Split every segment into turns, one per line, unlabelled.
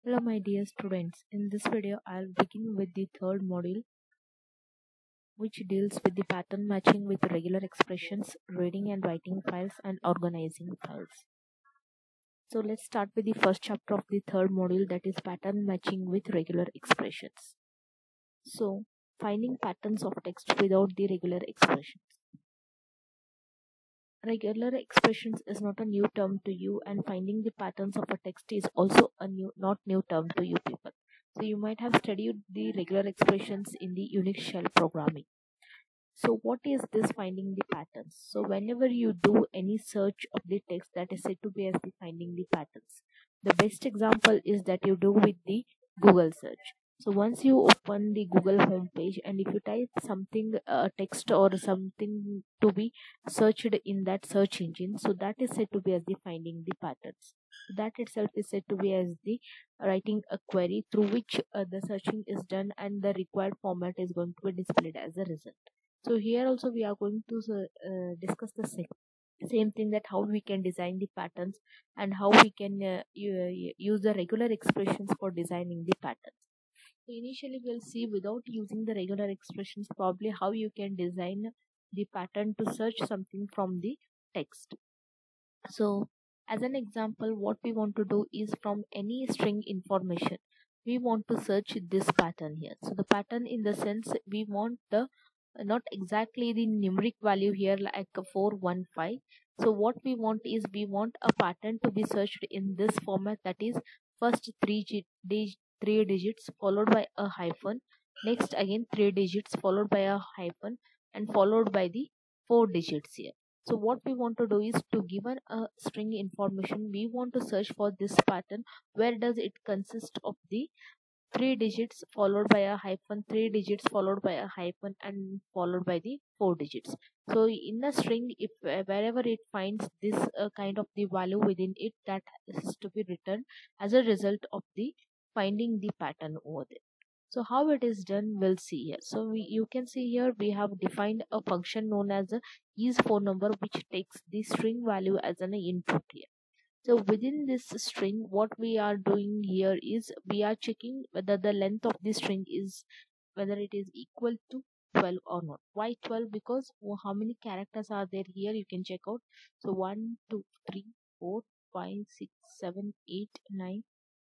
Hello my dear students, in this video I'll begin with the third module which deals with the pattern matching with regular expressions, reading and writing files and organizing files. So let's start with the first chapter of the third module, that is pattern matching with regular expressions. So finding patterns of text without the regular expressions. Regular expressions is not a new term to you, and finding the patterns of a text is also a not new term to you people. So you might have studied the regular expressions in the Unix shell programming. So what is this finding the patterns? So whenever you do any search of the text, that is said to be as the finding the patterns. The best example is that you do with the Google search. So once you open the Google homepage and if you type something, text or something to be searched in that search engine, so that is said to be as the finding the patterns. That itself is said to be as the writing a query through which the searching is done and the required format is going to be displayed as a result. So here also we are going to discuss the same thing, that how we can design the patterns and how we can use the regular expressions for designing the patterns. So initially we'll see without using the regular expressions probably how you can design the pattern to search something from the text. So as an example, what we want to do is from any string information we want to search this pattern here. So the pattern in the sense we want the not exactly the numeric value here like 415. So what we want is we want a pattern to be searched in this format, that is first three digits followed by a hyphen, next again 3 digits followed by a hyphen, and followed by the 4 digits here. So what we want to do is to given a string information we want to search for this pattern, where does it consist of the 3 digits followed by a hyphen, 3 digits followed by a hyphen, and followed by the 4 digits. So in a string, if wherever it finds this kind of the value within it, that is to be returned as a result of the finding the pattern over there. So how it is done, we'll see here. So you can see here we have defined a function known as a is phone number, which takes the string value as an input here. So within this string, what we are doing here is we are checking whether the length of the string is whether it is equal to 12 or not. Why 12? Because how many characters are there here, you can check out. So 1 2 3 4 5 6 7 8 9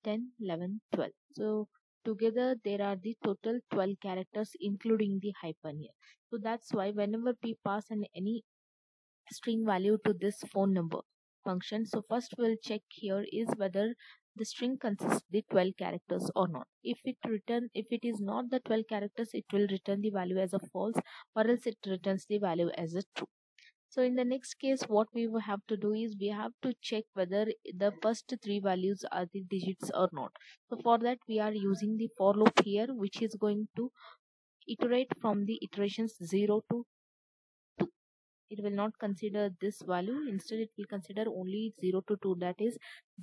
10 11 12. So together there are the total 12 characters including the hyphen here. So that's why whenever we pass any string value to this phone number function, so first we'll check here is whether the string consists the 12 characters or not. If it is not the 12 characters, it will return the value as a false, or else it returns the value as a true. So in the next case, what we will have to do is we have to check whether the first three values are the digits or not. So for that we are using the for loop here, which is going to iterate from the iterations 0 to 2. It will not consider this value, instead it will consider only 0 to 2, that is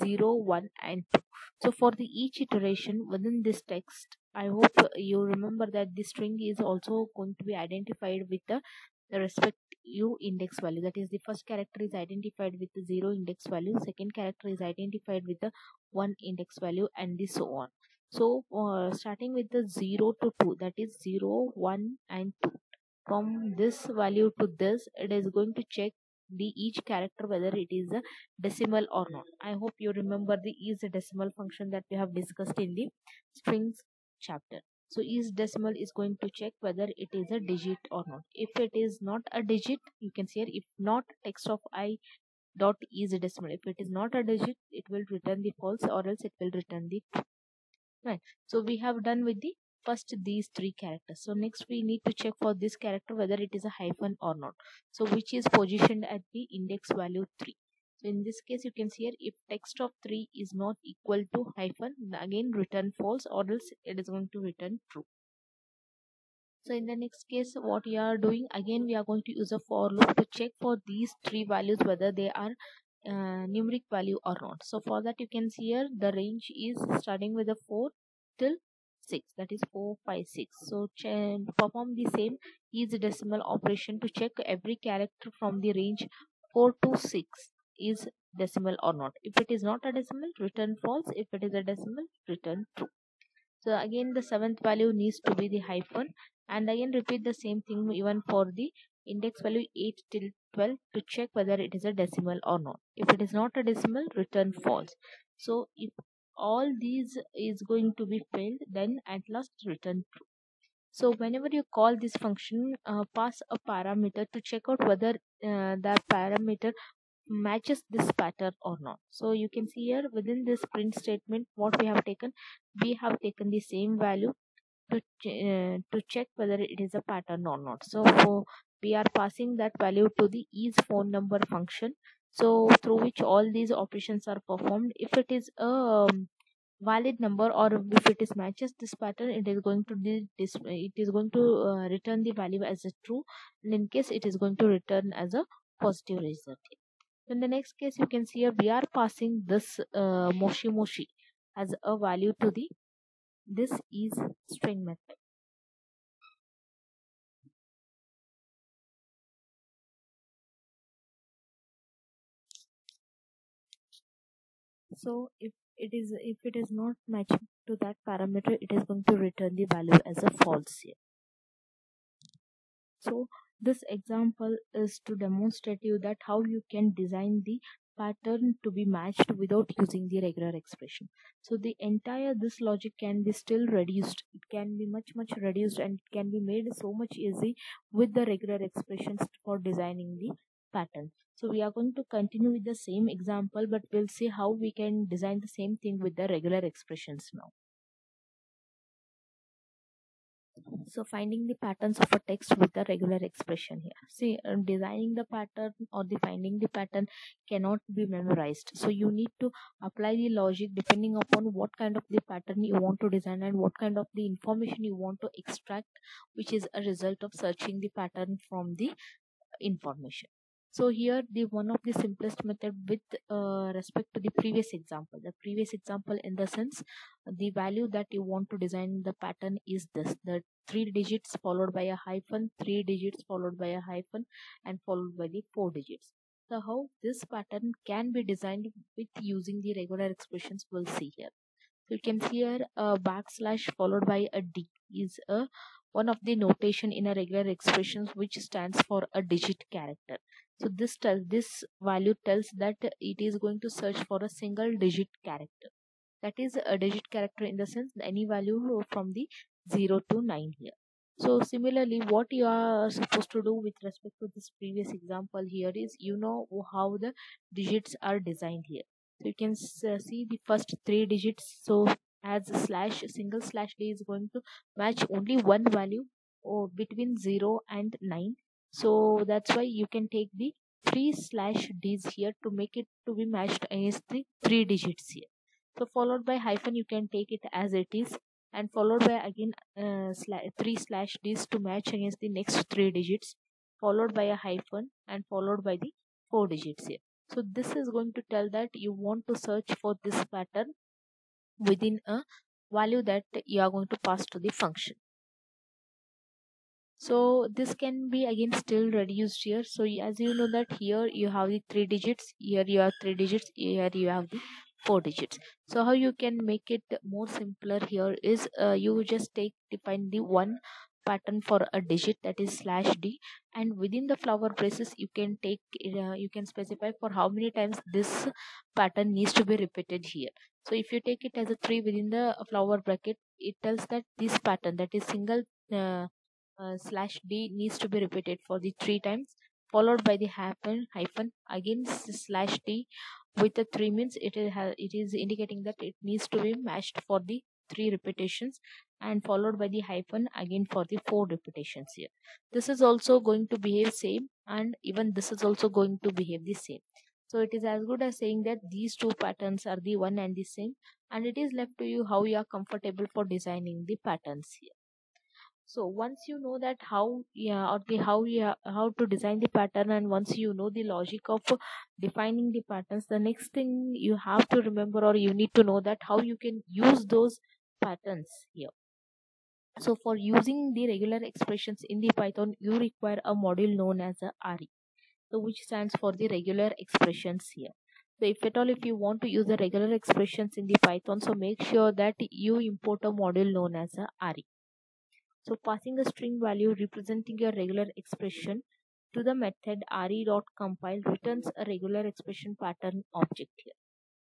0 1 and 2. So for the each iteration within this text, I hope you remember that the string is also going to be identified with the respective index value. That is, the first character is identified with the 0 index value, second character is identified with the 1 index value, and so on. So starting with the 0 to 2, that is 0 1 and 2, from this value to this, it is going to check the each character whether it is a decimal or not. I hope you remember the is a decimal function that we have discussed in the strings chapter. So is decimal is going to check whether it is a digit or not. If it is not a digit, you can see here, if not text of I dot is a decimal, if it is not a digit, it will return the false, or else it will return the true. Right. So we have done with the first these three characters. So next we need to check for this character whether it is a hyphen or not. So which is positioned at the index value 3. So in this case, you can see here, if text of 3 is not equal to hyphen, again return false, or else it is going to return true. So in the next case, what we are doing, again we are going to use a for loop to check for these three values whether they are numeric value or not. So for that, you can see here the range is starting with a 4 till 6, that is 4 5 6. So perform the same is decimal operation to check every character from the range 4 to 6. is decimal or not. If it is not a decimal, return false. If it is a decimal, return true. So again the seventh value needs to be the hyphen, and again repeat the same thing even for the index value 8 till 12 to check whether it is a decimal or not. If it is not a decimal, return false. So if all these is going to be failed, then at last return true. So whenever you call this function, pass a parameter to check out whether that parameter matches this pattern or not. So you can see here within this print statement what we have taken the same value to check whether it is a pattern or not. So for we are passing that value to the is phone number function, so through which all these operations are performed. If it is a valid number, or if it is matches this pattern, it is going to return the value as a true, and in case it is going to return as a positive result. In the next case, you can see here we are passing this moshi moshi as a value to the this is string method. So if it is not matching to that parameter, it is going to return the value as a false here. So this example is to demonstrate you that how you can design the pattern to be matched without using the regular expression. So the entire this logic can be still reduced. It can be much reduced, and it can be made so much easy with the regular expressions for designing the pattern. So we are going to continue with the same example, but we'll see how we can design the same thing with the regular expressions now. So finding the patterns of a text with the regular expression here. See, designing the pattern or the finding the pattern cannot be memorized. So you need to apply the logic depending upon what kind of the pattern you want to design and what kind of the information you want to extract, which is a result of searching the pattern from the information. So here the one of the simplest method with respect to the previous example. The previous example, in the sense, the value that you want to design the pattern is this: the 3 digits followed by a hyphen, 3 digits followed by a hyphen, and followed by the 4 digits. So how this pattern can be designed with using the regular expressions, we'll see here. So you can see here a backslash followed by a D is a one of the notation in a regular expressions which stands for a digit character. So this value tells that it is going to search for a single digit character. That is a digit character in the sense any value from the 0 to 9 here. So similarly, what you are supposed to do with respect to this previous example here is, you know how the digits are designed here. So you can see the first 3 digits. So as a slash, single slash D is going to match only one value or between 0 and 9. So that's why you can take the 3 slash D's here to make it to be matched against the 3 digits here. So followed by hyphen, you can take it as it is, and followed by again 3 slash D's to match against the next 3 digits, followed by a hyphen, and followed by the 4 digits here. So this is going to tell that you want to search for this pattern within a value that you are going to pass to the function. So this can be again still reduced here. So as you know that here you have the 3 digits, here you have 3 digits, here you have the 4 digits. So how you can make it more simpler here is you just define the one pattern for a digit, that is slash D, and within the flower braces you can take you can specify for how many times this pattern needs to be repeated here. So if you take it as a 3 within the flower bracket, it tells that this pattern, that is single slash D, needs to be repeated for the 3 times, followed by the hyphen again slash D with the 3 means it is indicating that it needs to be matched for the 3 repetitions, and followed by the hyphen again for the 4 repetitions here. This is also going to behave same, and even this is also going to behave the same. So it is as good as saying that these two patterns are the one and the same, and it is left to you how you are comfortable for designing the patterns here. So once you know that how to design the pattern, and once you know the logic of defining the patterns, the next thing you have to remember, or you need to know, that how you can use those patterns here. So for using the regular expressions in the Python, you require a module known as a RE. so which stands for the regular expressions here. So if you want to use the regular expressions in the Python, so make sure that you import a module known as a RE. So passing a string value representing a regular expression to the method re.compile returns a regular expression pattern object here.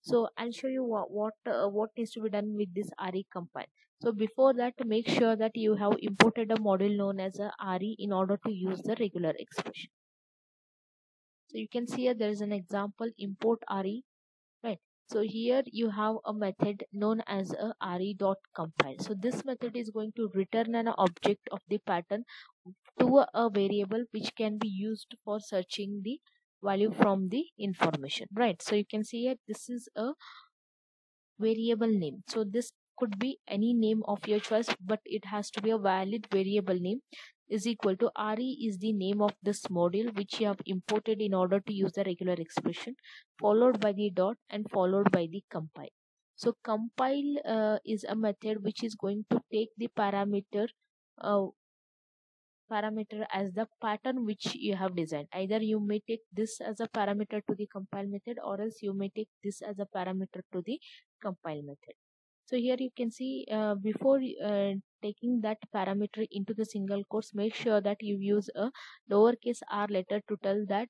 So I'll show you what needs to be done with this re compile. So before that, make sure that you have imported a module known as a re in order to use the regular expression. So you can see here there is an example import re, right? So here you have a method known as a re.compile. So this method is going to return an object of the pattern to a variable which can be used for searching the value from the information, right? So you can see here this is a variable name. So this could be any name of your choice, but it has to be a valid variable name. Is equal to re is the name of this module which you have imported in order to use the regular expression, followed by the dot and followed by the compile. So compile is a method which is going to take the parameter as the pattern which you have designed. Either you may take this as a parameter to the compile method, or else you may take this as a parameter to the compile method. So here you can see before taking that parameter into the single quotes, make sure that you use a lowercase r letter to tell that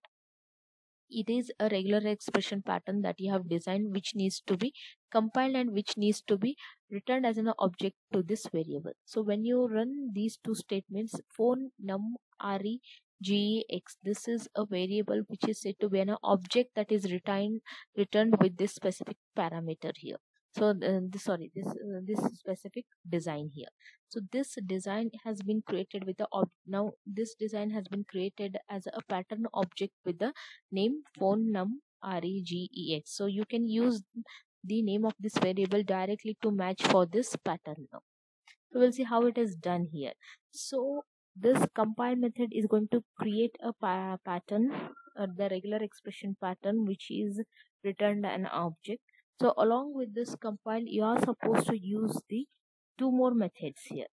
it is a regular expression pattern that you have designed, which needs to be compiled and which needs to be returned as an object to this variable. So when you run these two statements, phone num re gex, this is a variable which is said to be an object that is returned with this specific parameter here. So this specific design here. So this design has been created with the now this design has been created as a pattern object with the name phone num regex. So you can use the name of this variable directly to match for this pattern now. So we'll see how it is done here. So this compile method is going to create a pattern, the regular expression pattern, which is returned an object. So along with this compile, you are supposed to use the two more methods here.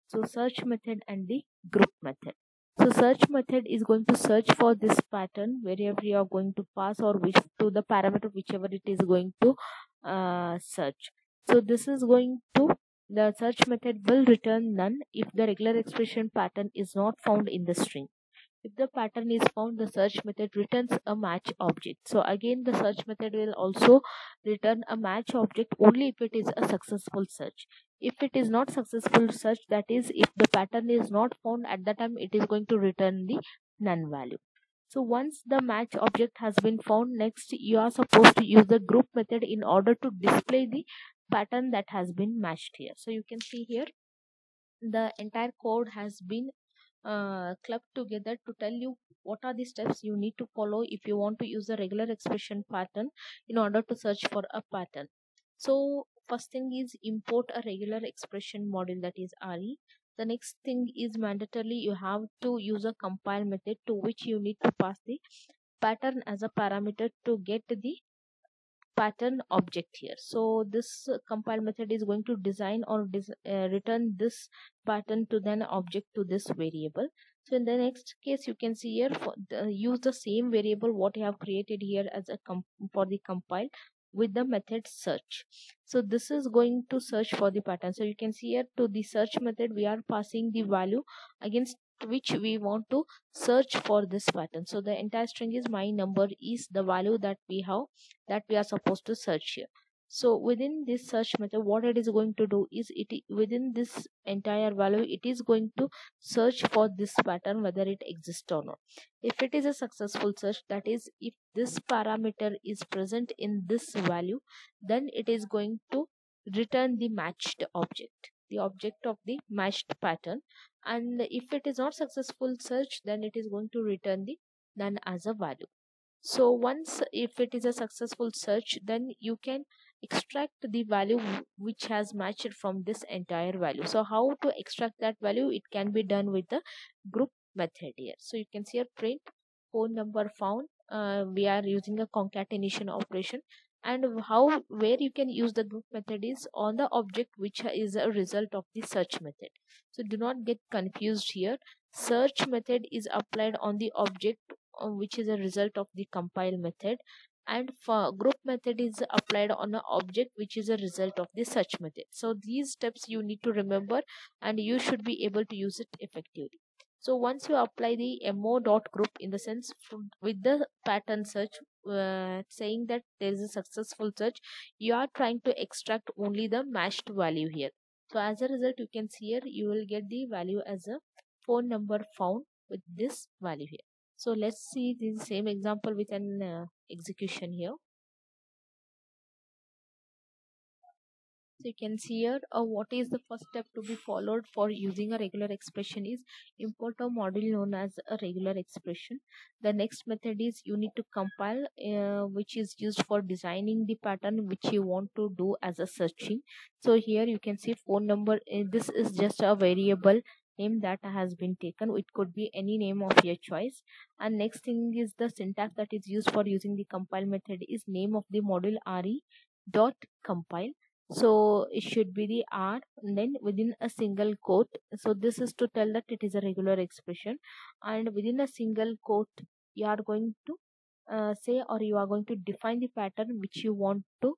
So search method and the group method. So search method is going to search for this pattern wherever you are going to pass, or which to the parameter whichever it is going to search. So this is going to, the search method will return none if the regular expression pattern is not found in the string. If the pattern is found, the search method returns a match object. So again, the search method will also return a match object only if it is a successful search. If it is not successful search, that is if the pattern is not found, at that time it is going to return the none value. So once the match object has been found, next you are supposed to use the group method in order to display the pattern that has been matched here. So you can see here the entire code has been clubbed together to tell you what are the steps you need to follow if you want to use a regular expression pattern in order to search for a pattern. So first thing is import a regular expression module, that is re. The next thing is mandatorily you have to use a compile method to which you need to pass the pattern as a parameter to get the pattern object here. So this compile method is going to design or return this pattern to then object to this variable. So in the next case, you can see here use the same variable what you have created here as a for the compile with the method search. So this is going to search for the pattern. So you can see here to the search method we are passing the value against which we want to search for this pattern. So the entire string is my number is the value that we have, that we are supposed to search here. So within this search method, what it is going to do is within this entire value, it is going to search for this pattern whether it exists or not. If it is a successful search, that is if this parameter is present in this value, then it is going to return the matched object, the object of the matched pattern. And if it is not successful search, then it is going to return the none as a value. So once if it is a successful search, then you can extract the value which has matched from this entire value. So how to extract that value? It can be done with the group method here. So you can see here print phone number found. We are using a concatenation operation, and where you can use the group method is on the object which is a result of the search method. So do not get confused here. Search method is applied on the object which is a result of the compile method, and for group method is applied on an object which is a result of the search method. So these steps you need to remember, and you should be able to use it effectively. So once you apply the mo dot group, in the sense with the pattern search, saying that there is a successful search, you are trying to extract only the matched value here. So as a result, you can see here you will get the value as a phone number found with this value here. So let's see the same example with an execution here. So you can see here what is the first step to be followed for using a regular expression is import a module known as a regular expression. The next method is you need to compile, which is used for designing the pattern which you want to do as a searching. So here you can see phone number. This is just a variable name that has been taken. It could be any name of your choice. And next thing is the syntax that is used for using the compile method is name of the module re dot compile. So it should be the r and then within a single quote. So this is to tell that it is a regular expression, and within a single quote you are going to say, or you are going to define the pattern which you want to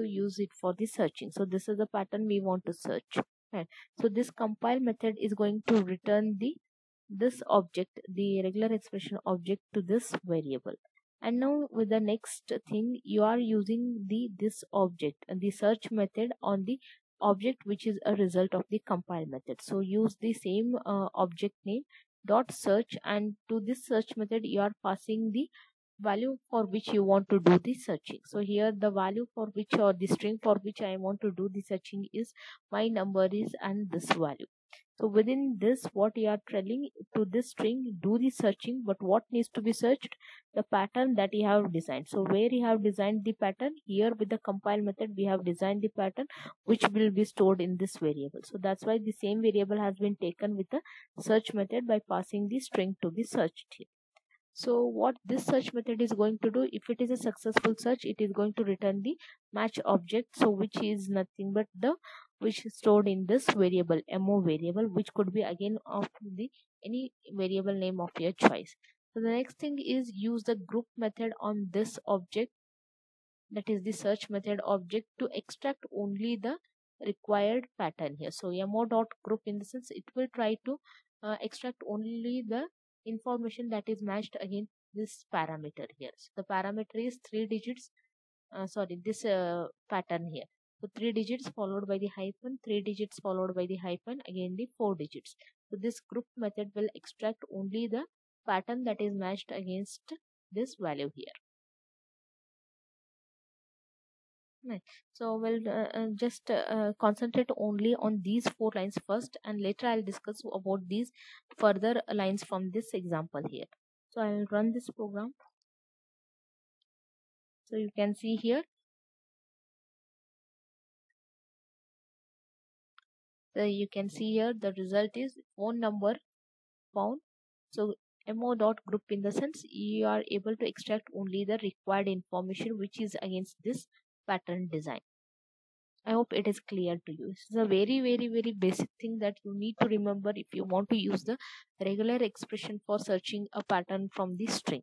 use it for the searching. So this is the pattern we want to search, right? So this compile method is going to return this object, the regular expression object, to this variable. And now with the next thing, you are using this object and the search method on the object which is a result of the compile method. So use the same object name dot search, and to this search method you are passing the value for which you want to do the searching. So here the value for which, or the string for which I want to do the searching is my number is and this value. So within this, what you are telling to this string, do the searching, but what needs to be searched? The pattern that you have designed. So where you have designed the pattern, here with the compile method we have designed the pattern which will be stored in this variable. So that's why the same variable has been taken with the search method by passing the string to be searched here. So what this search method is going to do, if it is a successful search, it is going to return the match object, so which is nothing but the which is stored in this variable, mo variable, which could be again of the any variable name of your choice. So the next thing is use the group method on this object, that is the search method object, to extract only the required pattern here. So mo dot group, in the sense it will try to extract only the information that is matched against this parameter here. So the parameter is 3 digits, this pattern here. So 3 digits followed by the hyphen, 3 digits followed by the hyphen, again the 4 digits. So this group method will extract only the pattern that is matched against this value here. Right. So we'll just concentrate only on these 4 lines first, and later I'll discuss about these further lines from this example here. So I'll run this program. So you can see here. So you can see here the result is phone number found. So mo dot group, in the sense you are able to extract only the required information which is against this pattern design. I hope it is clear to you. This is a very basic thing that you need to remember if you want to use the regular expression for searching a pattern from the string.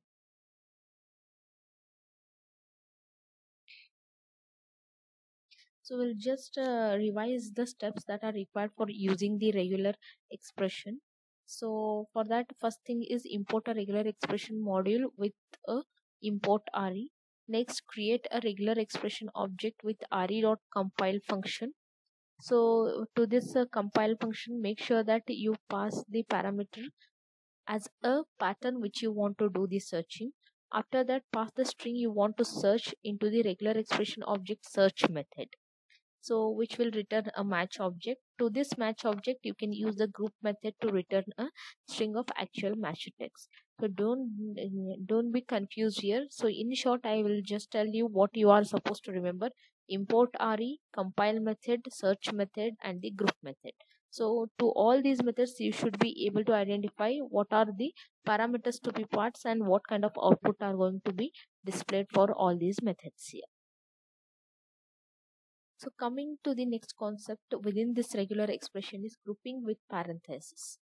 So we'll just revise the steps that are required for using the regular expression. So for that, first thing is import a regular expression module with a import re. Next, create a regular expression object with re.compile function. So to this compile function, make sure that you pass the parameter as a pattern which you want to do the searching. After that, pass the string you want to search into the regular expression object search method, so which will return a match object. To this match object you can use the group method to return a string of actual matched text. So don't be confused here. So in short, I will just tell you what you are supposed to remember: import re, compile method, search method, and the group method. So to all these methods you should be able to identify what are the parameters to be passed and what kind of output are going to be displayed for all these methods here. So coming to the next concept within this regular expression is grouping with parenthesis.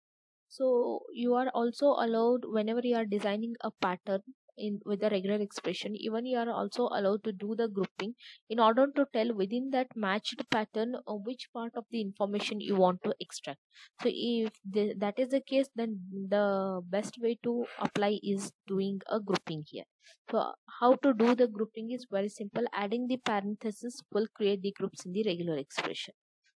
So you are also allowed, whenever you are designing a pattern in with a regular expression, even you are also allowed to do the grouping in order to tell within that matched pattern which part of the information you want to extract. So if that is the case, then the best way to apply is doing a grouping here. So how to do the grouping is very simple. Adding the parenthesis will create the groups in the regular expression.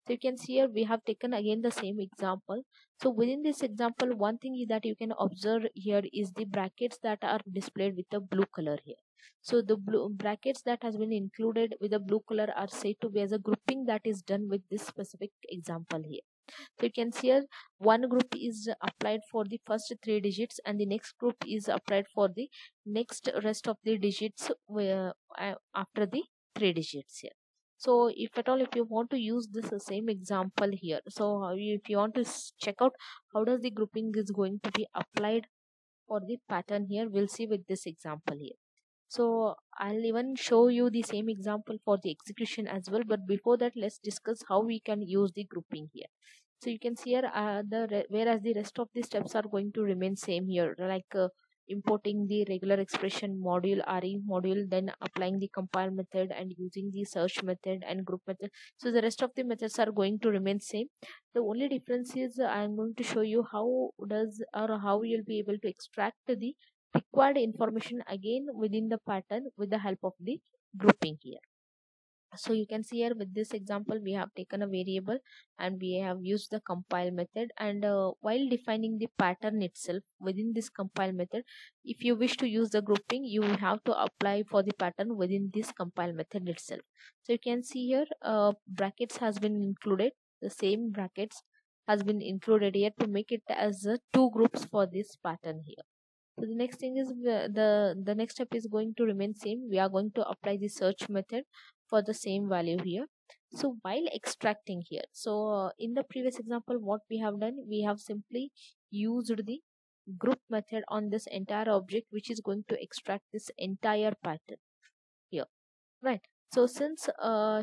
So you can see here we have taken again the same example. So within this example, one thing that you can observe here is the brackets that are displayed with the blue color here. So the blue brackets that has been included with the blue color are said to be as a grouping that is done with this specific example here. So you can see here one group is applied for the first three digits and the next group is applied for the next rest of the digits after the three digits here. So if at all if you want to use this same example here, so if you want to check out how does the grouping is going to be applied for the pattern here, we'll see with this example here. So I'll even show you the same example for the execution as well, but before that let's discuss how we can use the grouping here. So you can see here whereas the rest of the steps are going to remain same here, like importing the regular expression module re module, then applying the compile method and using the search method and group method. So the rest of the methods are going to remain same. The only difference is I'm going to show you how does or how you'll be able to extract the required information again within the pattern with the help of the grouping here. So you can see here with this example we have taken a variable and we have used the compile method, and while defining the pattern itself within this compile method, if you wish to use the grouping you have to apply for the pattern within this compile method itself. So you can see here brackets has been included, the same brackets has been included here to make it as two groups for this pattern here. So the next thing is the next step is going to remain same. We are going to apply the search method for the same value here. So while extracting here, so in the previous example what we have done, we have simply used the group method on this entire object which is going to extract this entire pattern here, right? So since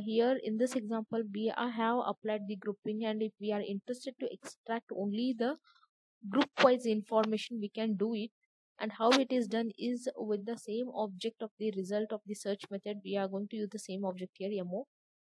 here in this example we have applied the grouping, and if we are interested to extract only the group wise information, we can do it. And how it is done is with the same object of the result of the search method, we are going to use the same object here, mo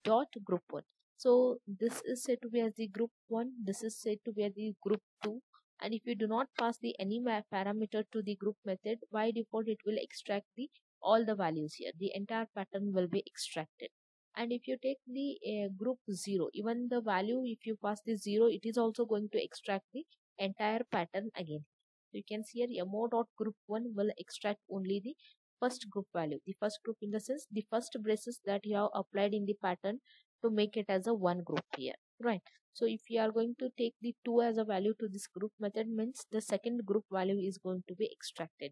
dot group 1. So this is said to be as the group 1, this is said to be as the group 2, and if you do not pass the any parameter to the group method, by default it will extract the all the values here, the entire pattern will be extracted. And if you take the group 0, even the value if you pass the 0, it is also going to extract the entire pattern again. So you can see here mo dot group 1 will extract only the first group value, the first group in the sense the first braces that you have applied in the pattern to make it as a one group here, right? So if you are going to take the 2 as a value to this group method, means the second group value is going to be extracted.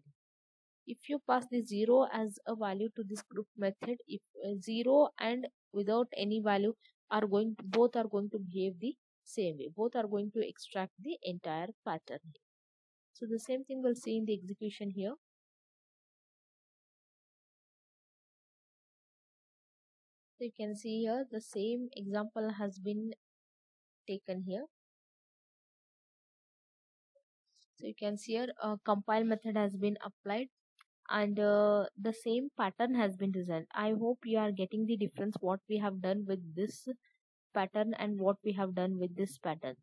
If you pass the 0 as a value to this group method, if 0 and without any value are going to, both are going to behave the same way, both are going to extract the entire pattern here. So the same thing we'll see in the execution here. So you can see here the same example has been taken here. So you can see here a compile method has been applied, and the same pattern has been designed. I hope you are getting the difference what we have done with this pattern and what we have done with this pattern.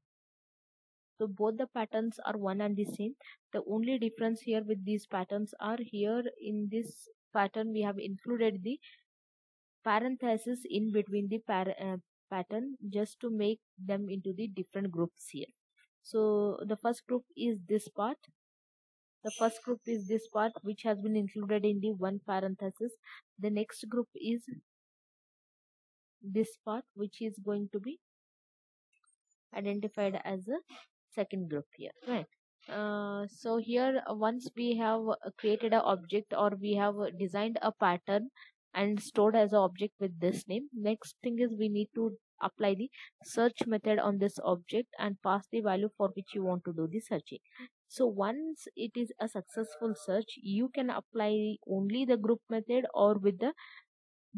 So both the patterns are one and the same. The only difference here with these patterns are, here in this pattern we have included the parenthesis in between the pattern just to make them into the different groups here. So the first group is this part, the first group is this part which has been included in the one parenthesis. The next group is this part which is going to be identified as a second group here, right? So here once we have created an object, or we have designed a pattern and stored as an object with this name, next thing is we need to apply the search method on this object and pass the value for which you want to do the searching. So once it is a successful search, you can apply only the group method or with the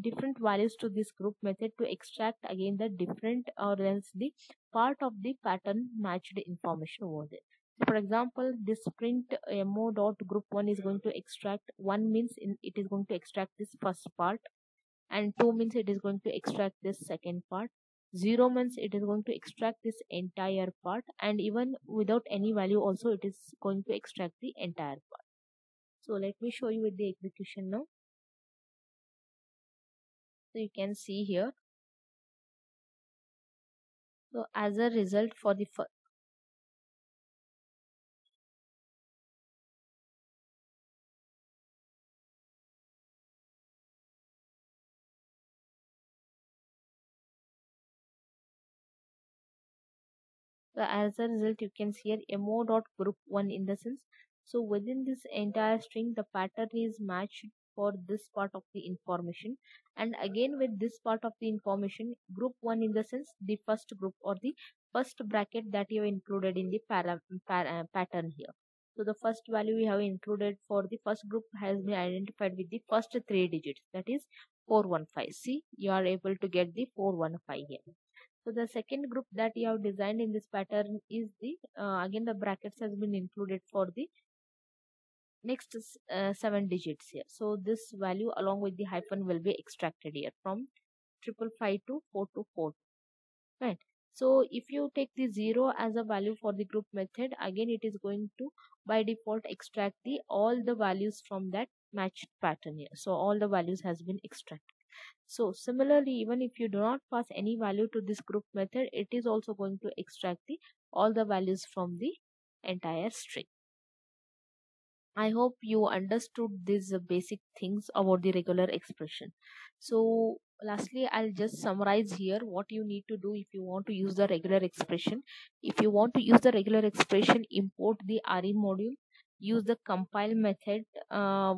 different values to this group method to extract again the different or else the part of the pattern matched information over there. For example, this print mo dot group 1 is going to extract 1 means it is going to extract this first part, and 2 means it is going to extract this second part. 0 means it is going to extract this entire part, and even without any value also it is going to extract the entire part. So let me show you with the execution now. So you can see here. So as a result, for the you can see here mo dot group 1 in the sense. So within this entire string, the pattern is matched for this part of the information, and again with this part of the information, group 1 in the sense the first group or the first bracket that you have included in the pattern here. So the first value we have included for the first group has been identified with the first 3 digits, that is 415. See, you are able to get the 415 here. So the second group that you have designed in this pattern is the again the brackets has been included for the next 7 digits here. So this value along with the hyphen will be extracted here from 555 to 424. Right. So if you take the 0 as a value for the group method, again it is going to by default extract the all the values from that matched pattern here. So all the values has been extracted. So similarly, even if you do not pass any value to this group method, it is also going to extract the all the values from the entire string. I hope you understood these basic things about the regular expression. So lastly, I'll just summarize here what you need to do if you want to use the regular expression. If you want to use the regular expression, import the RE module, use the compile method.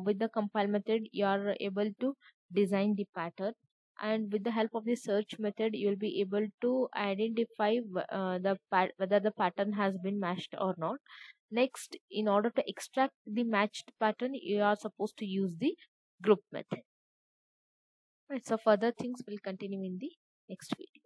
With the compile method, you are able to design the pattern, and with the help of the search method you will be able to identify whether the pattern has been matched or not. Next, in order to extract the matched pattern, you are supposed to use the group method. Right, so further things will continue in the next video.